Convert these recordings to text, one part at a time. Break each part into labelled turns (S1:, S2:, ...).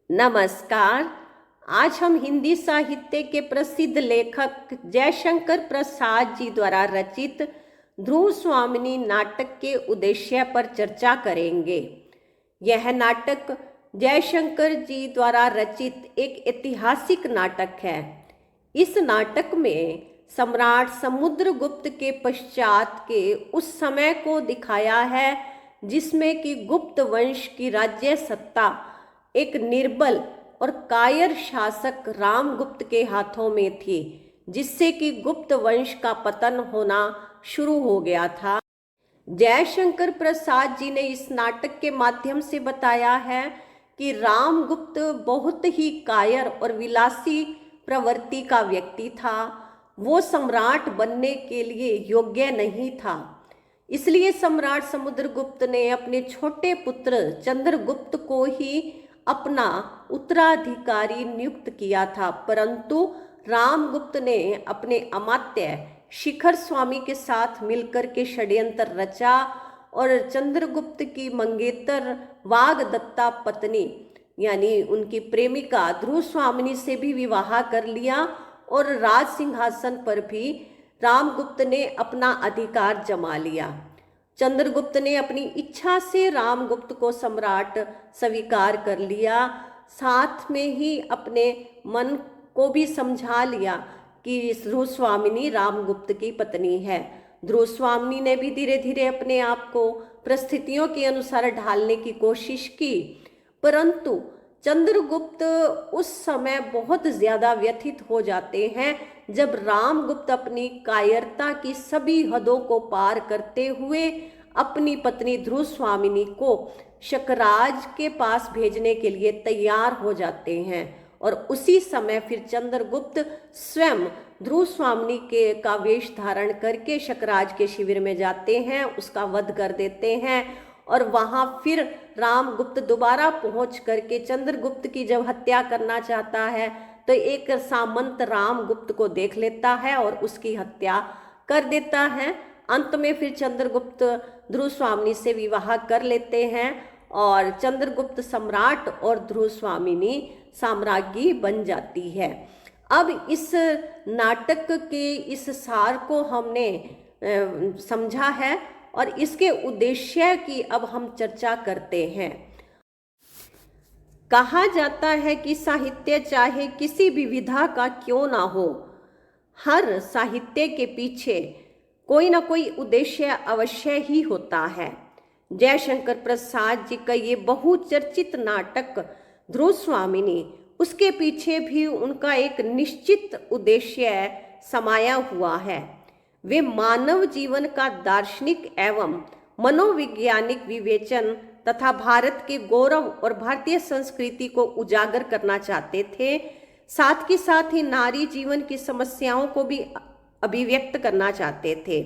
S1: नमस्कार। आज हम हिंदी साहित्य के प्रसिद्ध लेखक जयशंकर प्रसाद जी द्वारा रचित ध्रुव स्वामिनी नाटक के उद्देश्य पर चर्चा करेंगे। यह नाटक जयशंकर जी द्वारा रचित एक ऐतिहासिक नाटक है। इस नाटक में सम्राट समुद्रगुप्त के पश्चात के उस समय को दिखाया है जिसमें कि गुप्त वंश की राज्य सत्ता एक निर्बल और कायर शासक रामगुप्त के हाथों में थी, जिससे कि गुप्त वंश का पतन होना शुरू हो गया था। जयशंकर प्रसाद जी ने इस नाटक के माध्यम से बताया है कि रामगुप्त बहुत ही कायर और विलासी प्रवृत्ति का व्यक्ति था। वो सम्राट बनने के लिए योग्य नहीं था, इसलिए सम्राट समुद्रगुप्त ने अपने छोटे पुत्र चंद्रगुप्त को ही अपना उत्तराधिकारी नियुक्त किया था। परंतु रामगुप्त ने अपने अमात्य शिखर स्वामी के साथ मिलकर के षड्यंत्र रचा और चंद्रगुप्त की मंगेतर वागदत्ता पत्नी यानी उनकी प्रेमिका ध्रुव स्वामिनी से भी विवाह कर लिया और राज सिंहासन पर भी रामगुप्त ने अपना अधिकार जमा लिया। चंद्रगुप्त ने अपनी इच्छा से रामगुप्त को सम्राट स्वीकार कर लिया। साथ में ही अपने मन को भी समझा लिया कि ध्रुव स्वामिनी रामगुप्त की पत्नी है। ध्रुव स्वामिनी ने भी धीरे धीरे अपने आप को परिस्थितियों के अनुसार ढालने की कोशिश की, परंतु चंद्रगुप्त उस समय बहुत ज्यादा व्यथित हो जाते हैं जब रामगुप्त अपनी कायरता की सभी हदों को पार करते हुए अपनी पत्नी ध्रुव स्वामिनी को शकराज के पास भेजने के लिए तैयार हो जाते हैं। और उसी समय फिर चंद्रगुप्त स्वयं ध्रुव स्वामिनी के का वेश धारण करके शकराज के शिविर में जाते हैं, उसका वध कर देते हैं। और वहां फिर रामगुप्त दोबारा पहुंच करके चंद्रगुप्त की जब हत्या करना चाहता है तो एक सामंत रामगुप्त को देख लेता है और उसकी हत्या कर देता है। अंत में फिर चंद्रगुप्त ध्रुव स्वामिनी से विवाह कर लेते हैं और चंद्रगुप्त सम्राट और ध्रुव स्वामिनी साम्राज्ञी बन जाती है। अब इस नाटक के इस सार को हमने समझा है और इसके उद्देश्य की अब हम चर्चा करते हैं। कहा जाता है कि साहित्य चाहे किसी भी विधा का क्यों ना हो, हर साहित्य के पीछे कोई ना कोई उद्देश्य अवश्य ही होता है। जयशंकर प्रसाद जी का ये बहुचर्चित नाटक ध्रुव स्वामिनी, उसके पीछे भी उनका एक निश्चित उद्देश्य समाया हुआ है। वे मानव जीवन का दार्शनिक एवं मनोवैज्ञानिक विवेचन तथा भारत के गौरव और भारतीय संस्कृति को उजागर करना चाहते थे। साथ के साथ ही नारी जीवन की समस्याओं को भी अभिव्यक्त करना चाहते थे।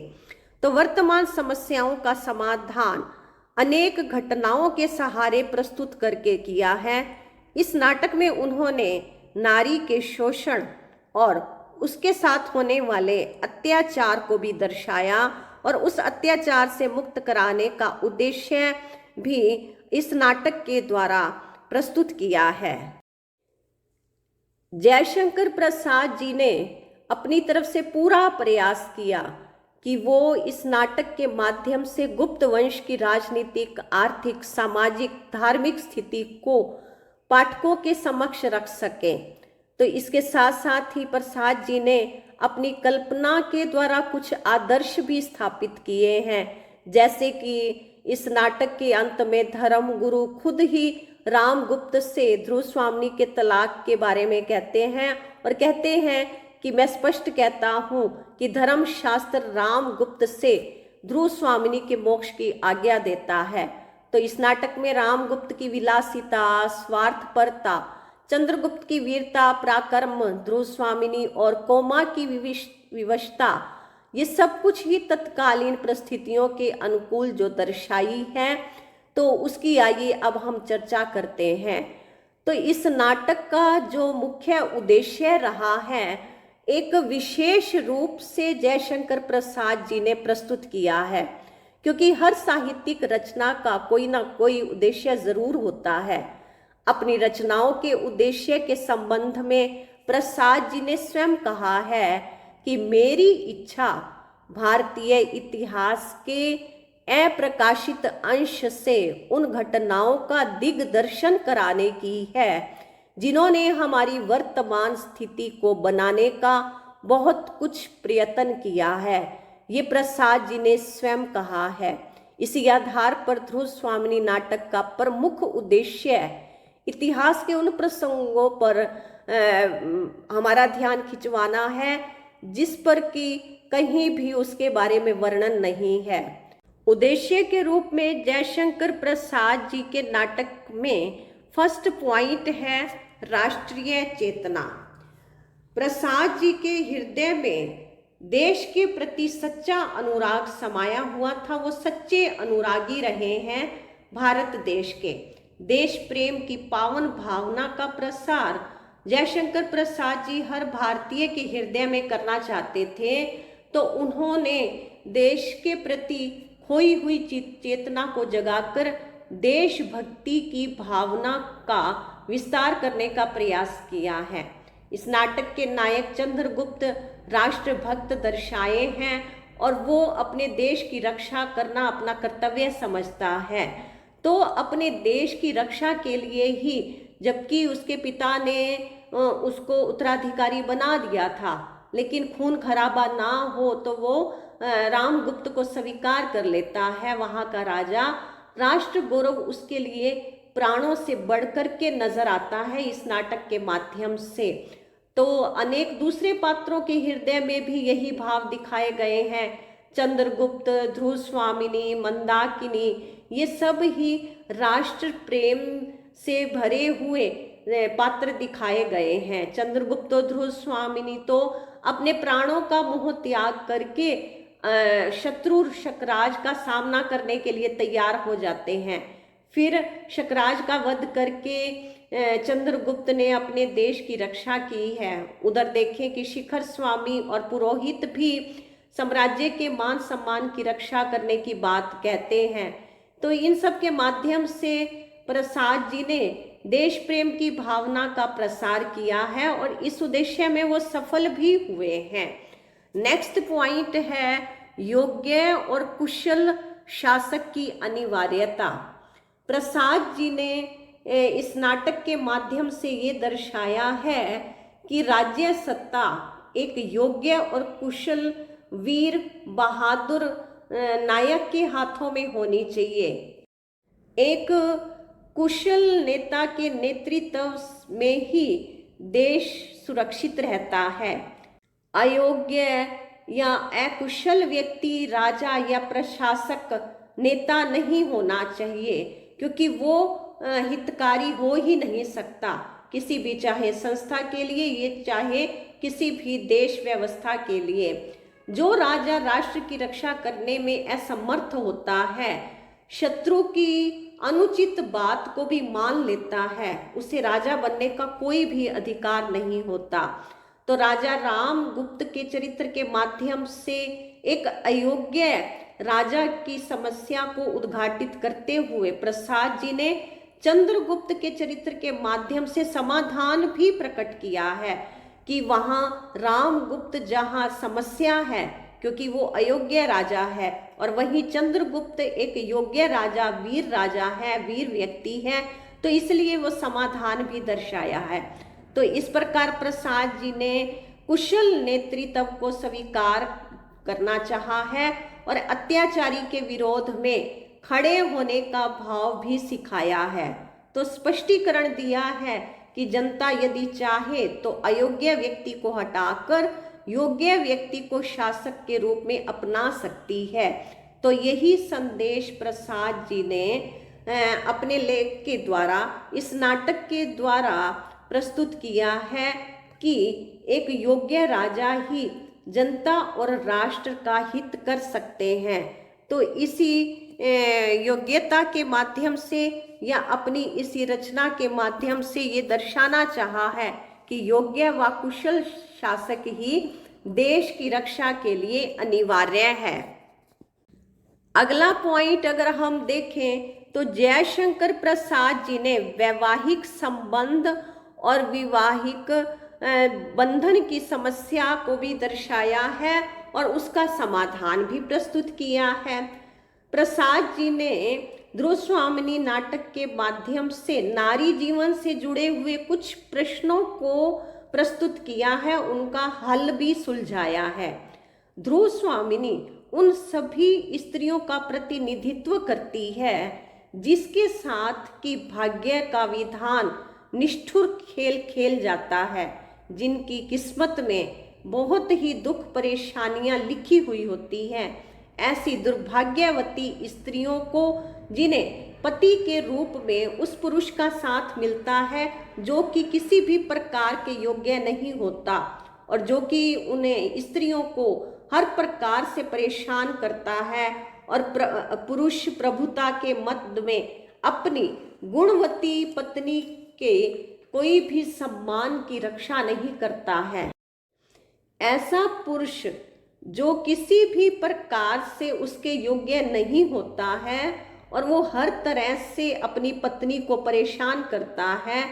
S1: तो वर्तमान समस्याओं का समाधान अनेक घटनाओं के सहारे प्रस्तुत करके किया है। इस नाटक में उन्होंने नारी के शोषण और उसके साथ होने वाले अत्याचार को भी दर्शाया और उस अत्याचार से मुक्त कराने का उद्देश्य भी इस नाटक के द्वारा प्रस्तुत किया है। जयशंकर प्रसाद जी ने अपनी तरफ से पूरा प्रयास किया कि वो इस नाटक के माध्यम से गुप्त वंश की राजनीतिक, आर्थिक, सामाजिक, धार्मिक स्थिति को पाठकों के समक्ष रख सके। तो इसके साथ साथ ही प्रसाद जी ने अपनी कल्पना के द्वारा कुछ आदर्श भी स्थापित किए हैं, जैसे कि इस नाटक के अंत में धर्म गुरु खुद ही रामगुप्त से ध्रुव स्वामिनी के तलाक के बारे में कहते हैं और कहते हैं कि मैं स्पष्ट कहता हूं कि धर्म शास्त्र रामगुप्त से ध्रुव स्वामिनी के मोक्ष की आज्ञा देता है। तो इस नाटक में रामगुप्त की विलासिता, स्वार्थपरता, चंद्रगुप्त की वीरता, पराक्रम, ध्रुव स्वामिनी और कोमा की विवशता, ये सब कुछ ही तत्कालीन परिस्थितियों के अनुकूल जो दर्शाई है। तो उसकी आइए अब हम चर्चा करते हैं। तो इस नाटक का जो मुख्य उद्देश्य रहा है, एक विशेष रूप से जयशंकर प्रसाद जी ने प्रस्तुत किया है, क्योंकि हर साहित्यिक रचना का कोई ना कोई उद्देश्य जरूर होता है। अपनी रचनाओं के उद्देश्य के संबंध में प्रसाद जी ने स्वयं कहा है कि मेरी इच्छा भारतीय इतिहास के अप्रकाशित अंश से उन घटनाओं का दिग्दर्शन कराने की है जिन्होंने हमारी वर्तमान स्थिति को बनाने का बहुत कुछ प्रयत्न किया है। ये प्रसाद जी ने स्वयं कहा है। इसी आधार पर ध्रुव स्वामिनी नाटक का प्रमुख उद्देश्य इतिहास के उन प्रसंगों पर हमारा ध्यान खिंचवाना है जिस पर कि कहीं भी उसके बारे में वर्णन नहीं है। उद्देश्य के रूप में जयशंकर प्रसाद जी के नाटक में फर्स्ट पॉइंट है राष्ट्रीय चेतना। प्रसाद जी के हृदय में देश के प्रति सच्चा अनुराग समाया हुआ था। वो सच्चे अनुरागी रहे हैं भारत देश के। देश प्रेम की पावन भावना का प्रसार जयशंकर प्रसाद जी हर भारतीय के हृदय में करना चाहते थे, तो उन्होंने देश के प्रति खोई हुई चेतना को जगाकर देशभक्ति की भावना का विस्तार करने का प्रयास किया है। इस नाटक के नायक चंद्रगुप्त राष्ट्रभक्त दर्शाए हैं और वो अपने देश की रक्षा करना अपना कर्तव्य समझता है। तो अपने देश की रक्षा के लिए ही, जबकि उसके पिता ने उसको उत्तराधिकारी बना दिया था, लेकिन खून खराबा ना हो तो वो रामगुप्त को स्वीकार कर लेता है वहाँ का राजा। राष्ट्र गौरव उसके लिए प्राणों से बढ़कर के नजर आता है इस नाटक के माध्यम से। तो अनेक दूसरे पात्रों के हृदय में भी यही भाव दिखाए गए हैं। चंद्रगुप्त, ध्रुव स्वामिनी, मंदाकिनी, ये सब ही राष्ट्र प्रेम से भरे हुए पात्र दिखाए गए हैं। चंद्रगुप्त और ध्रुव स्वामिनी तो अपने प्राणों का मोह त्याग करके शत्रु शकराज का सामना करने के लिए तैयार हो जाते हैं। फिर शकराज का वध करके चंद्रगुप्त ने अपने देश की रक्षा की है। उधर देखें कि शिखर स्वामी और पुरोहित भी साम्राज्य के मान सम्मान की रक्षा करने की बात कहते हैं। तो इन सब के माध्यम से प्रसाद जी ने देश प्रेम की भावना का प्रसार किया है और इस उद्देश्य में वो सफल भी हुए हैं। नेक्स्ट पॉइंट है योग्य और कुशल शासक की अनिवार्यता। प्रसाद जी ने इस नाटक के माध्यम से ये दर्शाया है कि राज्य सत्ता एक योग्य और कुशल वीर बहादुर नायक के हाथों में होनी चाहिए। एक कुशल नेता के नेतृत्व में ही देश सुरक्षित रहता है। अयोग्य या अकुशल व्यक्ति राजा या प्रशासक नेता नहीं होना चाहिए, क्योंकि वो हितकारी हो ही नहीं सकता किसी भी, चाहे संस्था के लिए ये चाहे किसी भी देश व्यवस्था के लिए। जो राजा राष्ट्र की रक्षा करने में असमर्थ होता है, शत्रु की अनुचित बात को भी मान लेता है, उसे राजा बनने का कोई भी अधिकार नहीं होता। तो राजा रामगुप्त के चरित्र के माध्यम से एक अयोग्य राजा की समस्या को उद्घाटित करते हुए प्रसाद जी ने चंद्रगुप्त के चरित्र के माध्यम से समाधान भी प्रकट किया है कि वहां रामगुप्त जहां समस्या है क्योंकि वो अयोग्य राजा है, और वहीं चंद्रगुप्त एक योग्य राजा, वीर राजा है, वीर व्यक्ति है, तो इसलिए वो समाधान भी दर्शाया है। तो इस प्रकार प्रसाद जी ने कुशल नेतृत्व को स्वीकार करना चाहा है और अत्याचारी के विरोध में खड़े होने का भाव भी सिखाया है। तो स्पष्टीकरण दिया है कि जनता यदि चाहे तो अयोग्य व्यक्ति को हटाकर योग्य व्यक्ति को शासक के रूप में अपना सकती है। तो यही संदेश प्रसाद जी ने अपने लेख के द्वारा, इस नाटक के द्वारा प्रस्तुत किया है कि एक योग्य राजा ही जनता और राष्ट्र का हित कर सकते हैं। तो इसी योग्यता के माध्यम से या अपनी इसी रचना के माध्यम से ये दर्शाना चाहा है कि योग्य व कुशल शासक ही देश की रक्षा के लिए अनिवार्य है। अगला पॉइंट अगर हम देखें तो जयशंकर प्रसाद जी ने वैवाहिक संबंध और विवाहिक बंधन की समस्या को भी दर्शाया है और उसका समाधान भी प्रस्तुत किया है। प्रसाद जी ने ध्रुव स्वामिनी नाटक के माध्यम से नारी जीवन से जुड़े हुए कुछ प्रश्नों को प्रस्तुत किया है, उनका हल भी सुलझाया है। ध्रुव स्वामिनी उन सभी स्त्रियों का प्रतिनिधित्व करती है जिसके साथ कि भाग्य का विधान निष्ठुर खेल खेल जाता है, जिनकी किस्मत में बहुत ही दुख परेशानियां लिखी हुई होती हैं। ऐसी दुर्भाग्यवती स्त्रियों को जिन्हें पति के रूप में उस पुरुष का साथ मिलता है जो कि किसी भी प्रकार के योग्य नहीं होता और जो कि उन्हें स्त्रियों को हर प्रकार से परेशान करता है और पुरुष प्रभुता के मद में अपनी गुणवती पत्नी के कोई भी सम्मान की रक्षा नहीं करता है। ऐसा पुरुष जो किसी भी प्रकार से उसके योग्य नहीं होता है और वो हर तरह से अपनी पत्नी को परेशान करता है,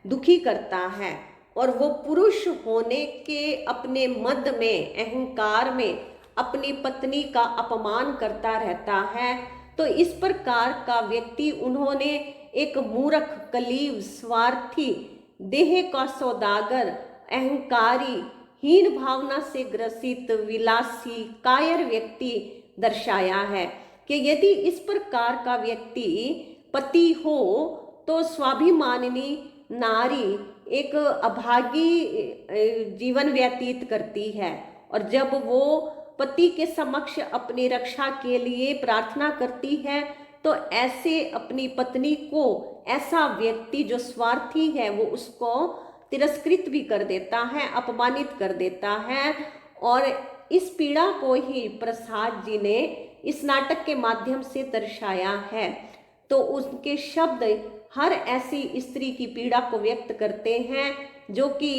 S1: दुखी करता है और वो पुरुष होने के अपने मद में, अहंकार में अपनी पत्नी का अपमान करता रहता है, तो इस प्रकार का व्यक्ति उन्होंने एक मूर्ख, कलीव, स्वार्थी, देह का सौदागर, अहंकारी, हीन भावना से ग्रसित, विलासी, कायर व्यक्ति दर्शाया है कि यदि इस प्रकार का व्यक्ति पति हो तो स्वाभिमानिनी नारी एक अभागी जीवन व्यतीत करती है और जब वो पति के समक्ष अपनी रक्षा के लिए प्रार्थना करती है तो ऐसे अपनी पत्नी को ऐसा व्यक्ति जो स्वार्थी है वो उसको तिरस्कृत भी कर देता है, अपमानित कर देता है। और इस पीड़ा को ही प्रसाद जी ने इस नाटक के माध्यम से दर्शाया है। तो उनके शब्द हर ऐसी स्त्री की पीड़ा को व्यक्त करते हैं जो कि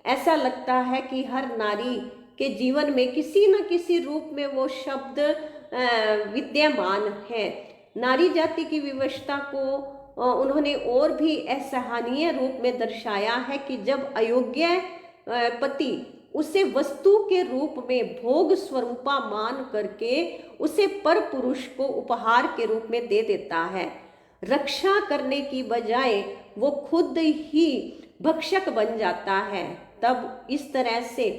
S1: ऐसा लगता है कि हर नारी के जीवन में किसी न किसी रूप में वो शब्द विद्यमान है। नारी जाति की विवशता को उन्होंने और भी असहनीय रूप में दर्शाया है कि जब अयोग्य पति उसे वस्तु के रूप में भोग स्वरूपा मान करके उसे पर पुरुष को उपहार के रूप में दे देता है, रक्षा करने की बजाय वो खुद ही भक्षक बन जाता है, तब इस तरह से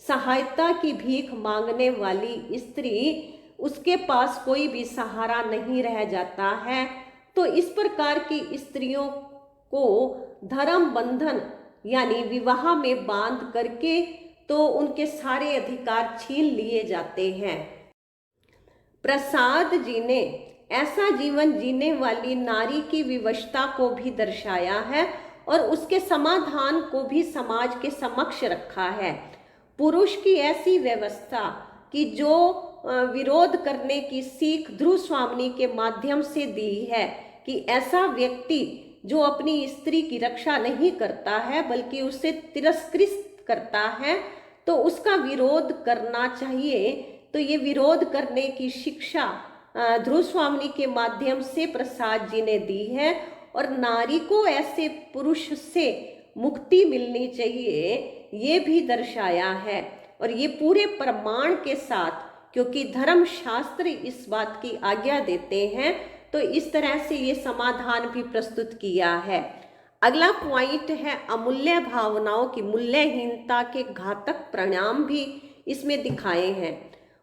S1: सहायता की भीख मांगने वाली स्त्री उसके पास कोई भी सहारा नहीं रह जाता है। तो इस प्रकार की स्त्रियों को धर्म बंधन यानी विवाह में बांध करके तो उनके सारे अधिकार छीन लिए जाते हैं। प्रसाद जी ने ऐसा जीवन जीने वाली नारी की विवशता को भी दर्शाया है और उसके समाधान को भी समाज के समक्ष रखा है। पुरुष की ऐसी व्यवस्था कि जो विरोध करने की सीख ध्रुव स्वामिनी के माध्यम से दी है कि ऐसा व्यक्ति जो अपनी स्त्री की रक्षा नहीं करता है बल्कि उसे तिरस्कृत करता है तो उसका विरोध करना चाहिए। तो ये विरोध करने की शिक्षा ध्रुव स्वामिनी के माध्यम से प्रसाद जी ने दी है और नारी को ऐसे पुरुष से मुक्ति मिलनी चाहिए ये भी दर्शाया है। और ये पूरे प्रमाण के साथ, क्योंकि धर्म शास्त्र इस बात की आज्ञा देते हैं, तो इस तरह से ये समाधान भी प्रस्तुत किया है। अगला पॉइंट है अमूल्य भावनाओं की मूल्यहीनता के घातक परिणाम भी इसमें दिखाए हैं।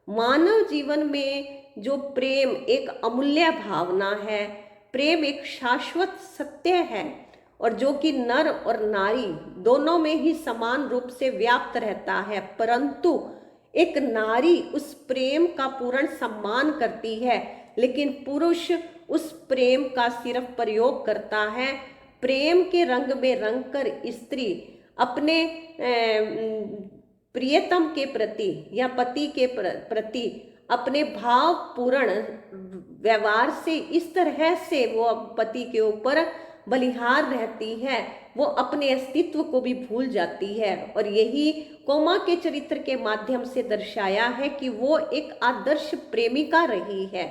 S1: मानव जीवन में जो प्रेम एक अमूल्य भावना है, प्रेम एक शाश्वत सत्य है और जो कि नर और नारी दोनों में ही समान रूप से व्याप्त रहता है, परंतु एक नारी उस प्रेम का पूर्ण सम्मान करती है लेकिन पुरुष उस प्रेम का सिर्फ प्रयोग करता है। प्रेम के रंग में रंगकर स्त्री अपने प्रियतम के प्रति या पति के प्रति अपने भावपूर्ण व्यवहार से इस तरह से वो पति के ऊपर बलिहार रहती है, वो अपने अस्तित्व को भी भूल जाती है। और यही कोमा के चरित्र के माध्यम से दर्शाया है कि वो एक आदर्श प्रेमिका रही है।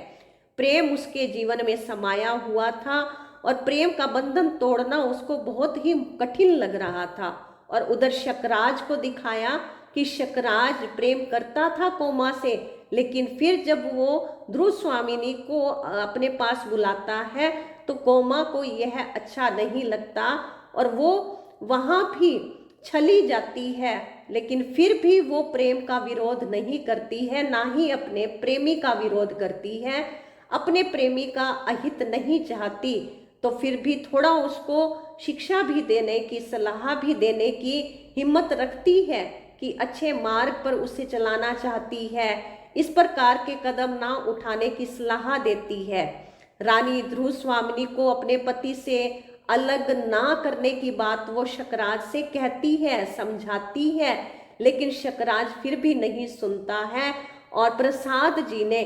S1: प्रेम उसके जीवन में समाया हुआ था और प्रेम का बंधन तोड़ना उसको बहुत ही कठिन लग रहा था। और उधर शकराज को दिखाया कि शकराज प्रेम करता था कोमा से, लेकिन फिर जब वो ध्रुव स्वामिनी को अपने पास बुलाता है तो कोमा को यह अच्छा नहीं लगता और वो वहाँ भी छली जाती है। लेकिन फिर भी वो प्रेम का विरोध नहीं करती है, ना ही अपने प्रेमी का विरोध करती है, अपने प्रेमी का अहित नहीं चाहती। तो फिर भी थोड़ा उसको शिक्षा भी देने की, सलाह भी देने की हिम्मत रखती है कि अच्छे मार्ग पर उसे चलाना चाहती है, इस प्रकार के कदम ना उठाने की सलाह देती है। रानी ध्रुव स्वामिनी को अपने पति से अलग ना करने की बात वो शकराज से कहती है, समझाती है, लेकिन शकराज फिर भी नहीं सुनता है। और प्रसाद जी ने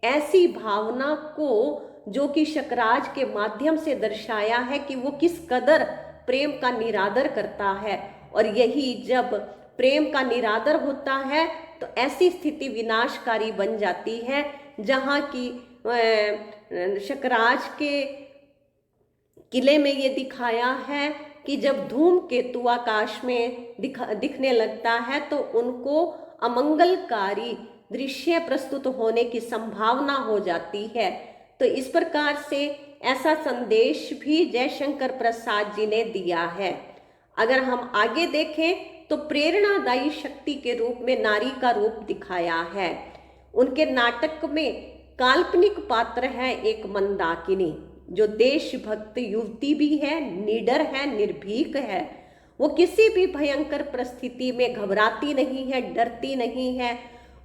S1: ऐसी भावना को जो कि शकराज के माध्यम से दर्शाया है कि वो किस कदर प्रेम का निरादर करता है। और यही जब प्रेम का निरादर होता है तो ऐसी स्थिति विनाशकारी बन जाती है, जहाँ की शकराज के किले में ये दिखाया है कि जब धूमकेतु आकाश में दिखने लगता है तो उनको अमंगलकारी दृश्य प्रस्तुत होने की संभावना हो जाती है। तो इस प्रकार से ऐसा संदेश भी जयशंकर प्रसाद जी ने दिया है। अगर हम आगे देखें तो प्रेरणादायी शक्ति के रूप में नारी का रूप दिखाया है। उनके नाटक में काल्पनिक पात्र है एक मंदाकिनी, जो देशभक्त युवती भी है, निडर है, निर्भीक है। वो किसी भी भयंकर परिस्थिति में घबराती नहीं है, डरती नहीं है।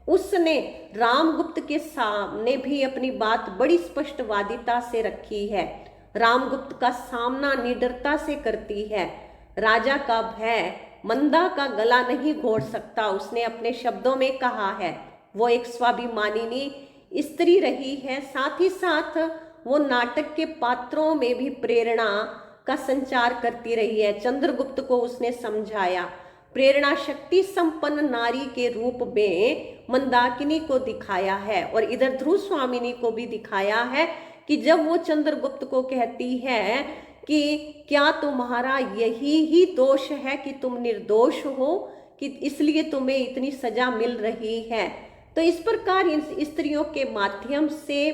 S1: उसने रामगुप्त के सामने भी अपनी बात बड़ी स्पष्टवादिता से रखी है। रामगुप्त का सामना निडरता से करती है। राजा का भय मंदा का गला नहीं घोट सकता, उसने अपने शब्दों में कहा है। वो एक स्वाभिमानिनी स्त्री रही है, साथ ही साथ वो नाटक के पात्रों में भी प्रेरणा का संचार करती रही है। चंद्रगुप्त को उसने समझाया। प्रेरणा शक्ति संपन्न नारी के रूप में मंदाकिनी को दिखाया है। और इधर ध्रुव स्वामिनी को भी दिखाया है कि जब वो चंद्रगुप्त को कहती है कि क्या तुम्हारा यही ही दोष है कि तुम निर्दोष हो, कि इसलिए तुम्हें इतनी सजा मिल रही है। तो इस प्रकार इन स्त्रियों के माध्यम से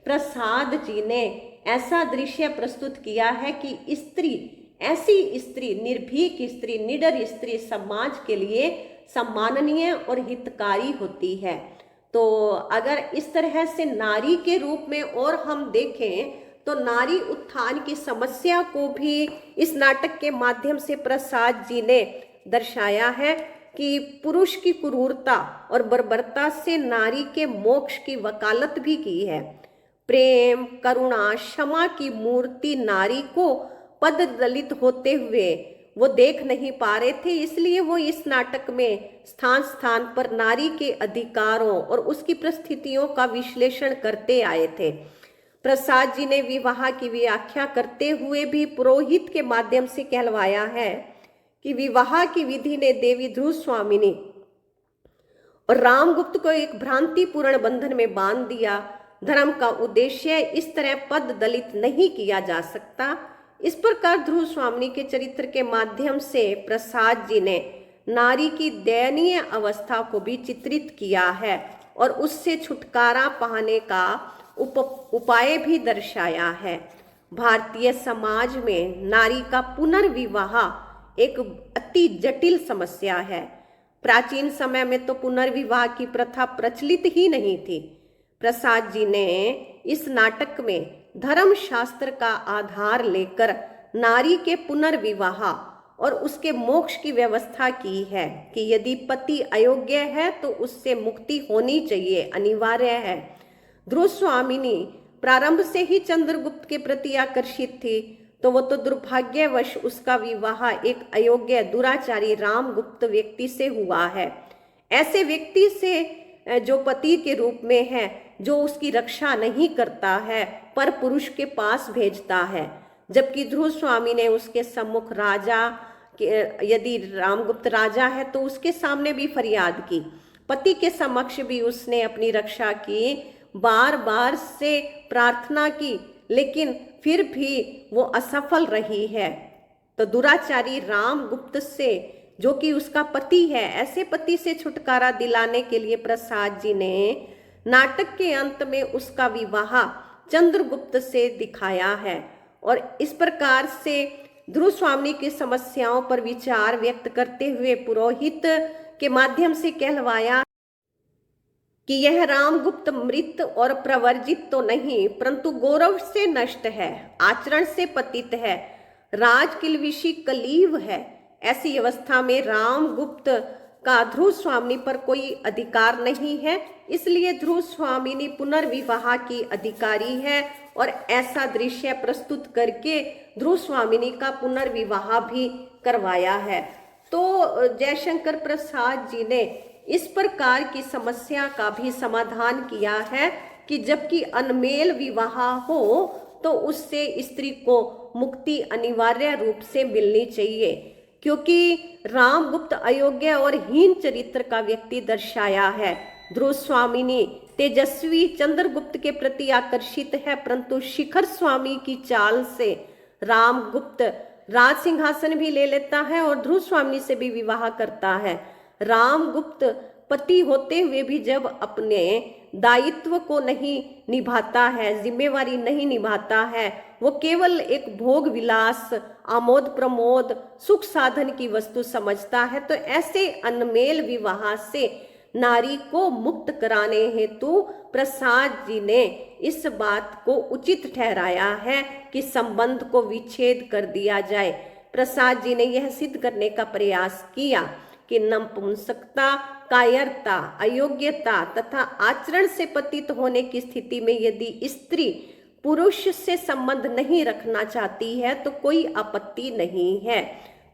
S1: प्रसाद जी ने ऐसा दृश्य प्रस्तुत किया है कि स्त्री, ऐसी स्त्री, निर्भीक स्त्री, निडर स्त्री समाज के लिए सम्माननीय और हितकारी होती है। तो अगर इस तरह से नारी के रूप में और हम देखें तो नारी उत्थान की समस्या को भी इस नाटक के माध्यम से प्रसाद जी ने दर्शाया है कि पुरुष की क्रूरता और बर्बरता से नारी के मोक्ष की वकालत भी की है। प्रेम, करुणा, क्षमा की मूर्ति नारी को पद दलित होते हुए वो देख नहीं पा रहे थे, इसलिए वो इस नाटक में स्थान स्थान पर नारी के अधिकारों और उसकी परिस्थितियों का विश्लेषण करते आए थे। प्रसाद जी ने विवाह की व्याख्या करते हुए भी पुरोहित के माध्यम से कहलवाया है कि विवाह की विधि ने देवी ध्रुव स्वामिनी और रामगुप्त को एक भ्रांतिपूर्ण बंधन में बांध दिया। धर्म का उद्देश्य इस तरह पद दलित नहीं किया जा सकता। इस प्रकार ध्रुव स्वामिनी के चरित्र के माध्यम से प्रसाद जी ने नारी की दयनीय अवस्था को भी चित्रित किया है और उससे छुटकारा पाने का उपाय भी दर्शाया है। भारतीय समाज में नारी का पुनर्विवाह एक अति जटिल समस्या है। प्राचीन समय में तो पुनर्विवाह की प्रथा प्रचलित ही नहीं थी। प्रसाद जी ने इस नाटक में धर्म शास्त्र का आधार लेकर नारी के पुनर्विवाह और उसके मोक्ष की व्यवस्था की है कि यदि पति अयोग्य है तो उससे मुक्ति होनी चाहिए, अनिवार्य है। ध्रुव स्वामिनी प्रारंभ से ही चंद्रगुप्त के प्रति आकर्षित थी, तो वो तो दुर्भाग्यवश उसका विवाह एक अयोग्य दुराचारी रामगुप्त व्यक्ति से हुआ है। ऐसे व्यक्ति से जो पति के रूप में है, जो उसकी रक्षा नहीं करता है, पर पुरुष के पास भेजता है। जबकि ध्रुव स्वामी ने उसके सम्मुख राजा, यदि रामगुप्त राजा है तो उसके सामने भी फरियाद की, पति के समक्ष भी उसने अपनी रक्षा की, बार बार से प्रार्थना की, लेकिन फिर भी वो असफल रही है। तो दुराचारी रामगुप्त से, जो कि उसका पति है, ऐसे पति से छुटकारा दिलाने के लिए प्रसाद जी ने नाटक के अंत में उसका विवाह चंद्रगुप्त से दिखाया है। और इस प्रकार से ध्रुव स्वामी की समस्याओं पर विचार व्यक्त करते हुए पुरोहित के माध्यम से कहलवाया कि यह रामगुप्त मृत और प्रवर्जित तो नहीं, परंतु गौरव से नष्ट है, आचरण से पतित है, राजकिलविशी कलीव है। ऐसी अवस्था में रामगुप्त का ध्रुव स्वामी पर कोई अधिकार नहीं है, इसलिए ध्रुव स्वामिनी पुनर्विवाह की अधिकारी है। और ऐसा दृश्य प्रस्तुत करके ध्रुव स्वामिनी का पुनर्विवाह भी करवाया है। तो जयशंकर प्रसाद जी ने इस प्रकार की समस्या का भी समाधान किया है कि जबकि अनमेल विवाह हो तो उससे स्त्री को मुक्ति अनिवार्य रूप से मिलनी चाहिए, क्योंकि रामगुप्त अयोग्य और हीन चरित्र का व्यक्ति दर्शाया है। ध्रुव स्वामिनी तेजस्वी चंद्रगुप्त के प्रति आकर्षित है, परंतु शिखर स्वामी की चाल से रामगुप्त राज सिंहासन भी ले लेता है और ध्रुव स्वामी से भी विवाह करता है। रामगुप्त पति होते हुए भी जब अपने दायित्व को नहीं निभाता है, जिम्मेवारी नहीं निभाता है, वो केवल एक भोग विलास, आमोद प्रमोद, सुख साधन की वस्तु समझता है, तो ऐसे अनमेल विवाह से नारी को मुक्त कराने हेतु प्रसाद जी ने इस बात को उचित ठहराया है कि संबंध को विच्छेद कर दिया जाए। प्रसाद जी ने यह सिद्ध करने का प्रयास किया कि नपुंसकता, कायरता, अयोग्यता तथा आचरण से पतित होने की स्थिति में यदि स्त्री पुरुष से संबंध नहीं रखना चाहती है तो कोई आपत्ति नहीं है।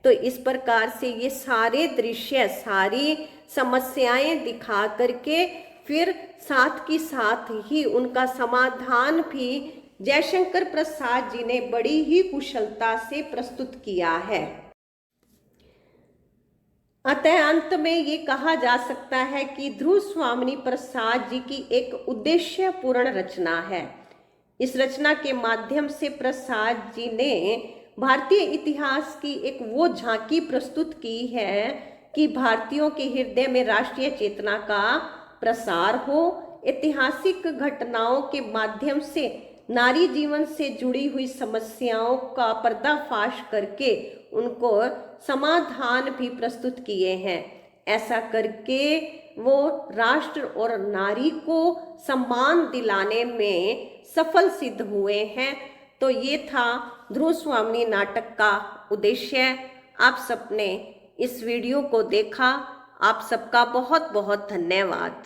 S1: तो इस प्रकार से ये सारे दृश्य, सारी समस्याएं दिखा करके फिर साथ की साथ ही उनका समाधान भी जयशंकर प्रसाद जी ने बड़ी ही कुशलता से प्रस्तुत किया है। अतः अंत में ये कहा जा सकता है कि ध्रुव स्वामिनी प्रसाद जी की एक उद्देश्यपूर्ण रचना है। इस रचना के माध्यम से प्रसाद जी ने भारतीय इतिहास की एक वो झांकी प्रस्तुत की है कि भारतीयों के हृदय में राष्ट्रीय चेतना का प्रसार हो, ऐतिहासिक घटनाओं के माध्यम से नारी जीवन से जुड़ी हुई समस्याओं का पर्दाफाश करके उनको समाधान भी प्रस्तुत किए हैं। ऐसा करके वो राष्ट्र और नारी को सम्मान दिलाने में सफल सिद्ध हुए हैं। तो ये था ध्रुव स्वामिनी नाटक का उद्देश्य। आप सबने इस वीडियो को देखा, आप सबका बहुत बहुत धन्यवाद।